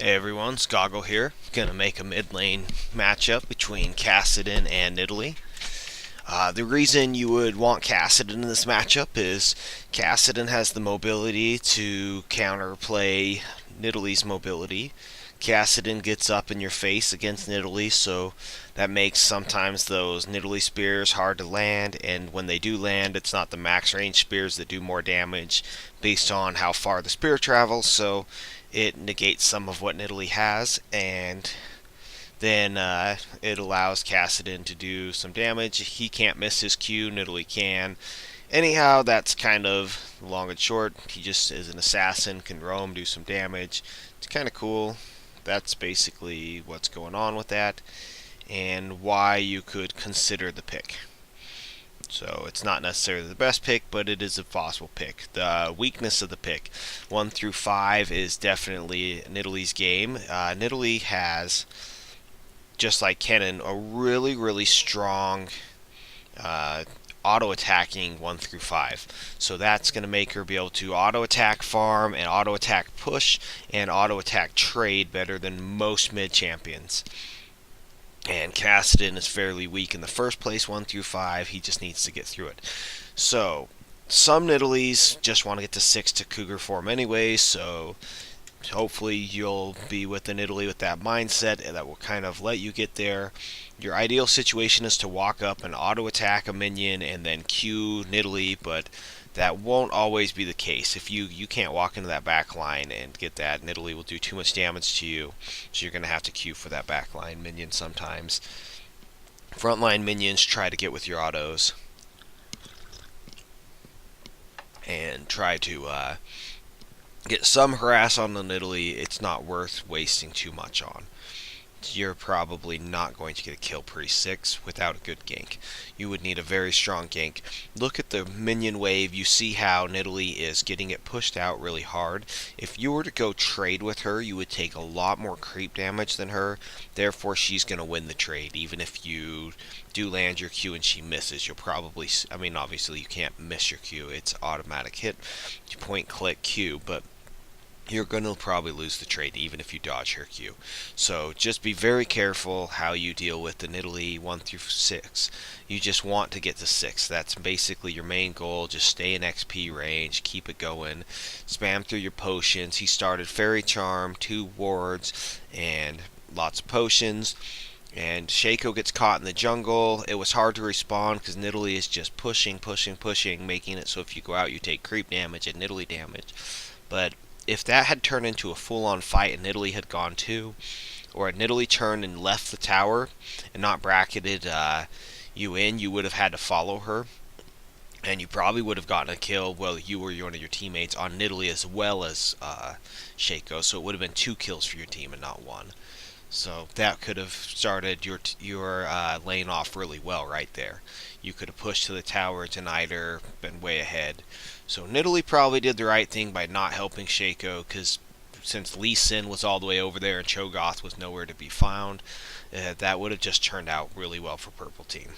Hey everyone, Skoggul here. Gonna make a mid lane matchup between Kassadin and Nidalee. The reason you would want Kassadin in this matchup is Kassadin has the mobility to counterplay Nidalee's mobility. Kassadin gets up in your face against Nidalee, so that makes sometimes those Nidalee spears hard to land, and when they do land, it's not the max range spears that do more damage based on how far the spear travels, so it negates some of what Nidalee has, and then it allows Kassadin to do some damage. He can't miss his Q, Nidalee can. Anyhow, that's kind of long and short. He just is an assassin, can roam, do some damage. It's kind of cool. That's basically what's going on with that, and why you could consider the pick. So it's not necessarily the best pick, but it is a possible pick. The weakness of the pick, 1 through 5, is definitely Nidalee's game. Nidalee has, just like Kennen, a really, really strong uh, auto attacking 1 through 5. So that's going to make her be able to auto attack farm and auto attack push and auto attack trade better than most mid champions. And Kassadin is fairly weak in the first place, 1 through 5. He just needs to get through it. So, some Nidalees just want to get to 6 to Cougar form anyway, so hopefully you'll be with the Nidalee with that mindset, and that will kind of let you get there. Your ideal situation is to walk up and auto attack a minion and then Q Nidalee, but that won't always be the case. If you can't walk into that back line and get that, Nidalee will do too much damage to you, so you're going to have to Q for that back line minion sometimes. Frontline minions try to get with your autos and try to get some harass on the Nidalee. It's not worth wasting too much on. You're probably not going to get a kill pre-6 without a good gank. You would need a very strong gank. Look at the minion wave. You see how Nidalee is getting it pushed out really hard. If you were to go trade with her, you would take a lot more creep damage than her. Therefore, she's going to win the trade. Even if you do land your Q and she misses, you'll probably... I mean, obviously, you can't miss your Q. It's automatic hit. Point click Q, but you're going to probably lose the trade even if you dodge her Q. So just be very careful how you deal with the Nidalee 1 through 6. You just want to get to 6. That's basically your main goal. Just stay in XP range, keep it going, spam through your potions. He started Fairy Charm, 2 wards, and lots of potions. And Shaco gets caught in the jungle. It was hard to respawn because Nidalee is just pushing, making it so if you go out you take creep damage and Nidalee damage. But if that had turned into a full-on fight and Nidalee had gone too, or had Nidalee turned and left the tower and not bracketed you in, you would have had to follow her, and you probably would have gotten a kill, well, you or one of your teammates, on Nidalee as well as Shaco, so it would have been 2 kills for your team and not 1. So that could have started your lane off really well right there. You could have pushed to the tower, denied her, been way ahead. So Nidalee probably did the right thing by not helping Shaco, because since Lee Sin was all the way over there and Cho'Gath was nowhere to be found, that would have just turned out really well for Purple Team.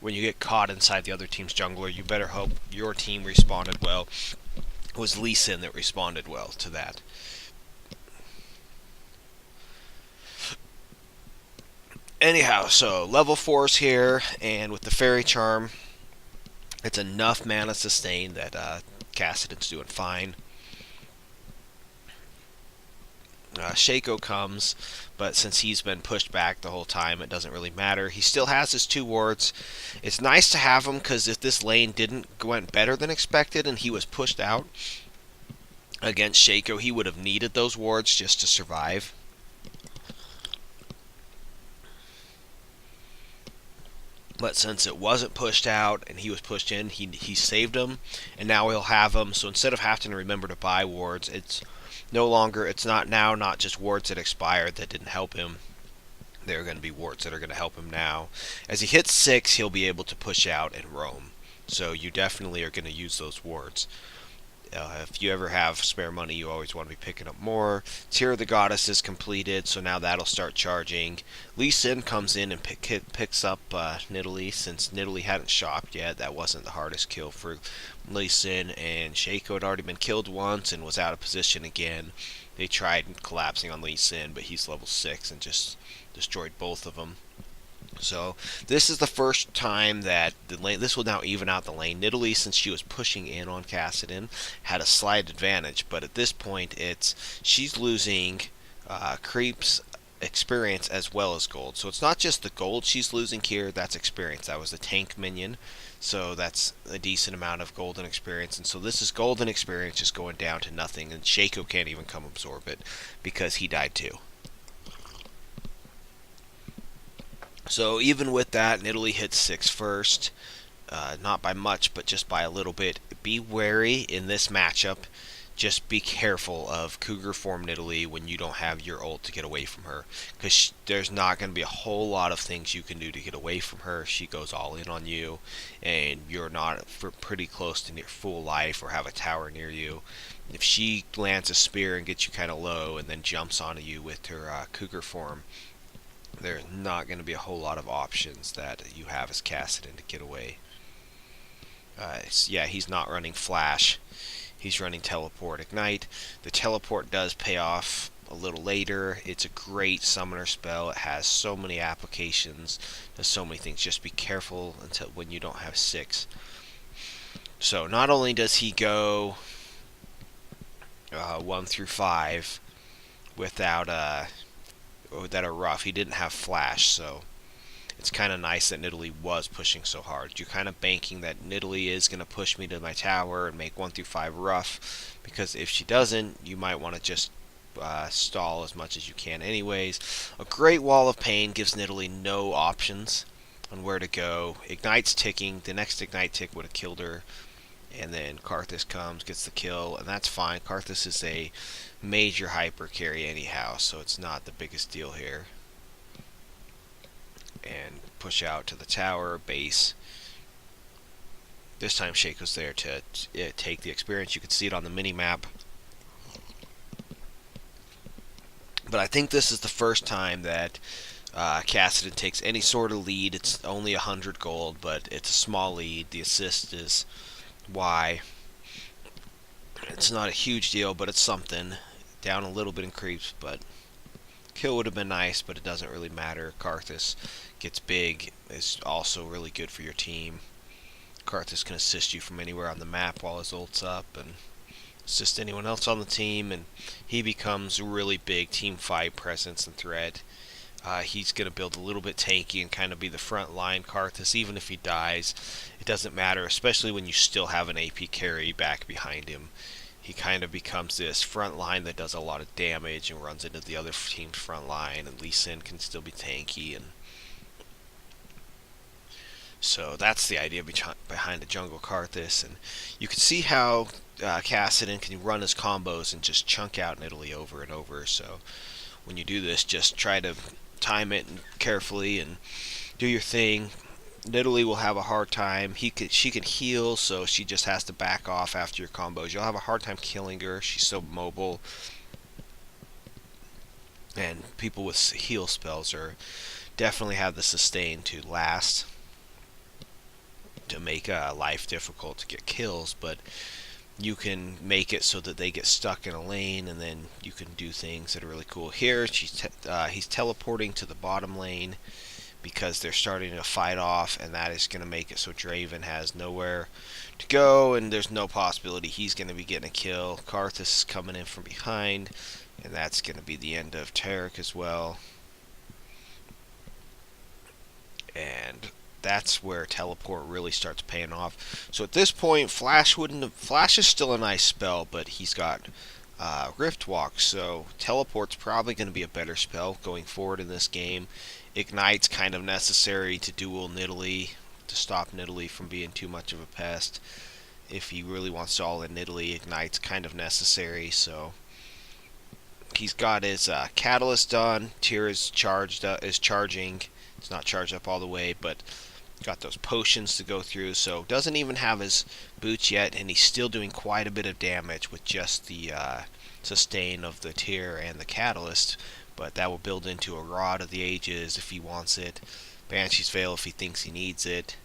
When you get caught inside the other team's jungler, you better hope your team responded well. It was Lee Sin that responded well to that. Anyhow, so level 4's here, and with the Fairy Charm, it's enough mana sustain that Kassadin's doing fine. Shaco comes, but since he's been pushed back the whole time, it doesn't really matter. He still has his 2 wards. It's nice to have him, because if this lane went better than expected and he was pushed out against Shaco, he would have needed those wards just to survive. But since it wasn't pushed out and he was pushed in, he saved them, and now he'll have them. So instead of having to remember to buy wards, it's not just wards that expired that didn't help him. They're going to be wards that are going to help him now. As he hits 6, he'll be able to push out and roam. So you definitely are going to use those wards. If you ever have spare money, you always want to be picking up more. Tear of the Goddess is completed, so now that'll start charging. Lee Sin comes in and picks up Nidalee, since Nidalee hadn't shopped yet. That wasn't the hardest kill for Lee Sin, and Shaco had already been killed once and was out of position again. They tried collapsing on Lee Sin, but he's level 6 and just destroyed both of them. So this is the first time that the lane. This will now even out the lane. Nidalee, since she was pushing in on Kassadin, had a slight advantage, but at this point, she's losing creeps, experience, as well as gold. So it's not just the gold she's losing here. That's experience. That was the tank minion, so that's a decent amount of golden experience. And so this is golden experience just going down to nothing, and Shaco can't even come absorb it because he died too. So even with that, Nidalee hits 6 first. Not by much, but just by a little bit. Be wary in this matchup. Just be careful of Cougar form Nidalee when you don't have your ult to get away from her. Because there's not going to be a whole lot of things you can do to get away from her. She goes all in on you, and you're not pretty close to near full life or have a tower near you. If she lands a spear and gets you kind of low and then jumps onto you with her Cougar form, there's not going to be a whole lot of options that you have as Kassadin to get away. Yeah, he's not running Flash. He's running Teleport Ignite. The Teleport does pay off a little later. It's a great summoner spell. It has so many applications. Does so many things. Just be careful until when you don't have 6. So not only does he go 1 through 5 without a rough, he didn't have Flash, so it's kind of nice that Nidalee was pushing so hard. You're kind of banking that Nidalee is going to push me to my tower and make 1 through 5 rough, because if she doesn't, you might want to just stall as much as you can anyways. A great Wall of Pain gives Nidalee no options on where to go. Ignite's ticking. The next Ignite tick would have killed her, and then Karthus comes, gets the kill, and that's fine. Karthus is a major hyper carry anyhow, so it's not the biggest deal here. And push out to the tower base. This time Shaco's there to take the experience. You can see it on the mini map. But I think this is the first time that Kassadin takes any sort of lead. It's only 100 gold, but it's a small lead. The assist is Y. It's not a huge deal, but it's something. Down a little bit in creeps, but kill would have been nice, but it doesn't really matter. Karthus gets big. It's also really good for your team. Karthus can assist you from anywhere on the map while his ult's up, and assist anyone else on the team, and he becomes a really big team fight presence and threat. He's going to build a little bit tanky and kind of be the front line Karthus. Even if he dies, it doesn't matter, especially when you still have an AP carry back behind him. He kind of becomes this front line that does a lot of damage and runs into the other team's front line, and Lee Sin can still be tanky. And so that's the idea behind the jungle Karthus. And you can see how Kassadin can run his combos and just chunk out Nidalee over and over. So when you do this, just try to time it carefully and do your thing. Nidalee will have a hard time. She can heal, so she just has to back off after your combos. You'll have a hard time killing her. She's so mobile. And people with heal spells definitely have the sustain to last, to make life difficult to get kills, but you can make it so that they get stuck in a lane, and then you can do things that are really cool. Here, he's teleporting to the bottom lane because they're starting to fight off, and that is going to make it so Draven has nowhere to go, and there's no possibility he's going to be getting a kill. Karthus is coming in from behind, and that's going to be the end of Taric as well. And that's where teleport really starts paying off. So at this point, Flash is still a nice spell, but he's got Riftwalk, so teleport's probably going to be a better spell going forward in this game. Ignite's kind of necessary to duel Nidalee, to stop Nidalee from being too much of a pest. If he really wants to all in Nidalee, Ignite's kind of necessary. So he's got his Catalyst done. Tyr is charging. It's not charged up all the way, but Got those potions to go through, so doesn't even have his boots yet, and he's still doing quite a bit of damage with just the sustain of the tear and the catalyst, but that will build into a Rod of the Ages if he wants it, Banshee's Veil if he thinks he needs it.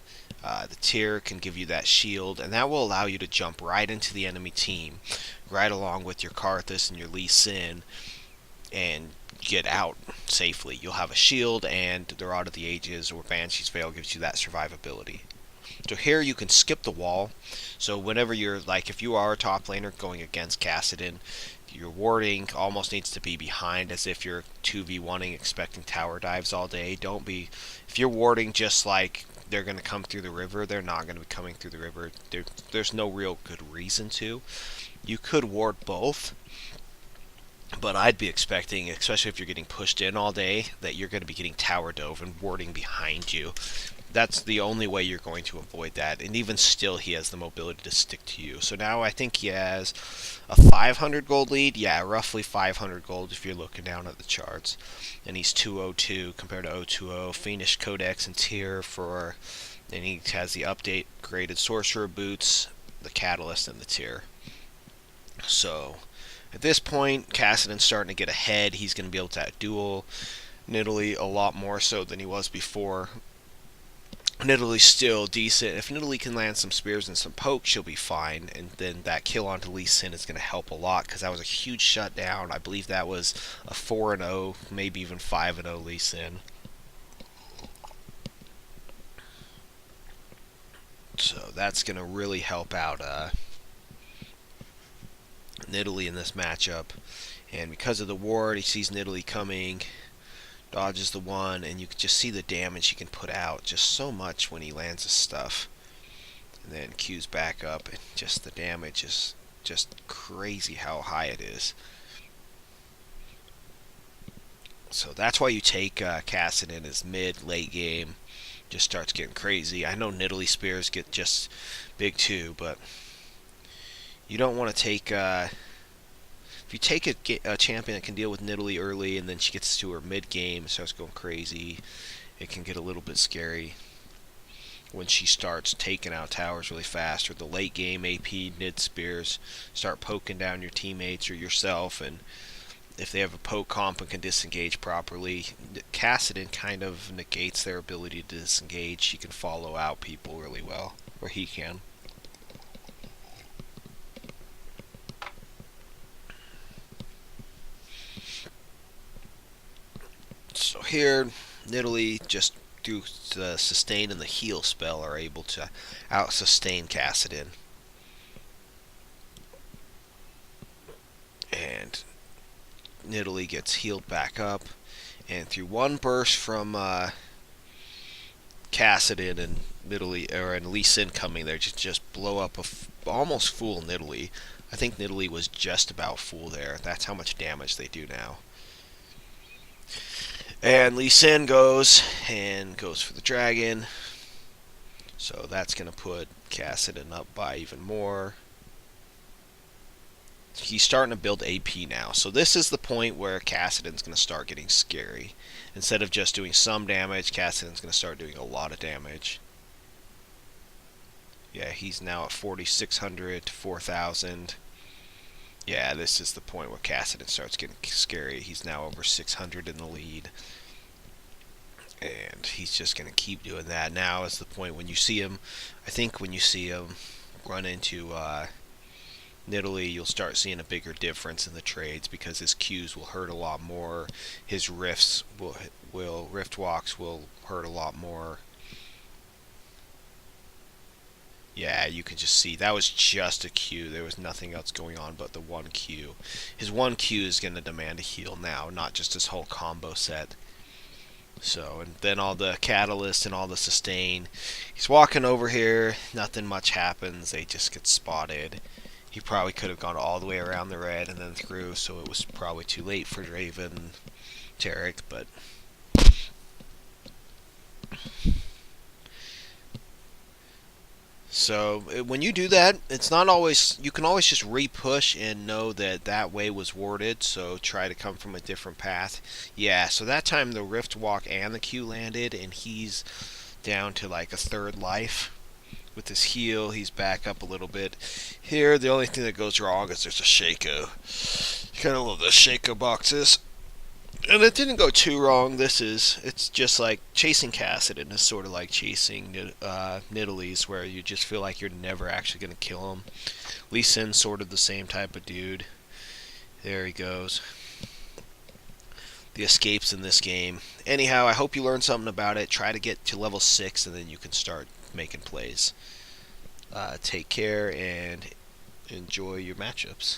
The tear can give you that shield, and that will allow you to jump right into the enemy team, right along with your Karthus and your Lee Sin, and get out safely. You'll have a shield, and the Rod of the Ages or Banshee's Veil gives you that survivability. So here you can skip the wall. So whenever you're, like, if you are a top laner going against Kassadin, your warding almost needs to be behind, as if you're 2v1ing expecting tower dives all day. Don't be, if you're warding just like they're going to come through the river, they're not going to be coming through the river. There's no real good reason to. You could ward both, but I'd be expecting, especially if you're getting pushed in all day, that you're going to be getting tower dove and warding behind you. That's the only way you're going to avoid that, and even still he has the mobility to stick to you. So now I think he has a 500 gold lead. Yeah, roughly 500 gold if you're looking down at the charts. And he's 202 compared to 020. Fiendish Codex and tier for, and he has the update graded sorcerer boots, the catalyst, and the tier. So at this point, Kassadin's starting to get ahead. He's going to be able to duel Nidalee a lot more so than he was before. Nidalee's still decent. If Nidalee can land some spears and some pokes, she'll be fine. And then that kill onto Lee Sin is going to help a lot, because that was a huge shutdown. I believe that was a 4-0, maybe even 5-0 Lee Sin. So that's going to really help out Nidalee in this matchup. And because of the ward, he sees Nidalee coming, dodges the one, and you can just see the damage he can put out just so much when he lands his stuff. And then Q's back up, and just the damage is just crazy how high it is. So that's why you take Kassadin as mid, late game. Just starts getting crazy. I know Nidalee spears get just big too, but you don't want to take... if you take a champion that can deal with Nidalee early, and then she gets to her mid-game and starts going crazy, it can get a little bit scary when she starts taking out towers really fast, or the late-game AP Nid spears start poking down your teammates or yourself, and if they have a poke comp and can disengage properly, Kassadin kind of negates their ability to disengage. She can follow out people really well, or he can. So here, Nidalee, just through the sustain and the heal spell, are able to out-sustain Kassadin. And Nidalee gets healed back up, and through one burst from Kassadin and Nidalee, and Lee Sin coming there, just blow up almost full Nidalee. I think Nidalee was just about full there. That's how much damage they do now. And Lee Sin goes for the dragon. So that's going to put Kassadin up by even more. He's starting to build AP now. So this is the point where Kassadin's going to start getting scary. Instead of just doing some damage, Kassadin's going to start doing a lot of damage. Yeah, he's now at 4,600 to 4,000. Yeah, this is the point where Kassadin starts getting scary. He's now over 600 in the lead. And he's just going to keep doing that. Now is the point when you see him, I think when you see him run into Nidalee, you'll start seeing a bigger difference in the trades, because his Qs will hurt a lot more. His Riftwalks will hurt a lot more. Yeah, you can just see that was just a Q. There was nothing else going on but the one Q. His one Q is going to demand a heal now, not just his whole combo set. So, and then all the catalyst and all the sustain. He's walking over here, nothing much happens, they just get spotted. He probably could have gone all the way around the red and then through, so it was probably too late for Draven Tarek, but so when you do that, it's not always, you can always just re-push and know that that way was warded, so try to come from a different path. Yeah, so that time the Riftwalk and the Q landed, and he's down to like a third life. With his heal, he's back up a little bit. Here, the only thing that goes wrong is there's a Shaco. You kind of love the Shaco boxes. And it didn't go too wrong. It's just like chasing Kassadin is sort of like chasing Nidalee's, where you just feel like you're never actually going to kill him. Lee Sin's sort of the same type of dude. There he goes. The escapes in this game. Anyhow, I hope you learned something about it. Try to get to level 6 and then you can start making plays. Take care and enjoy your matchups.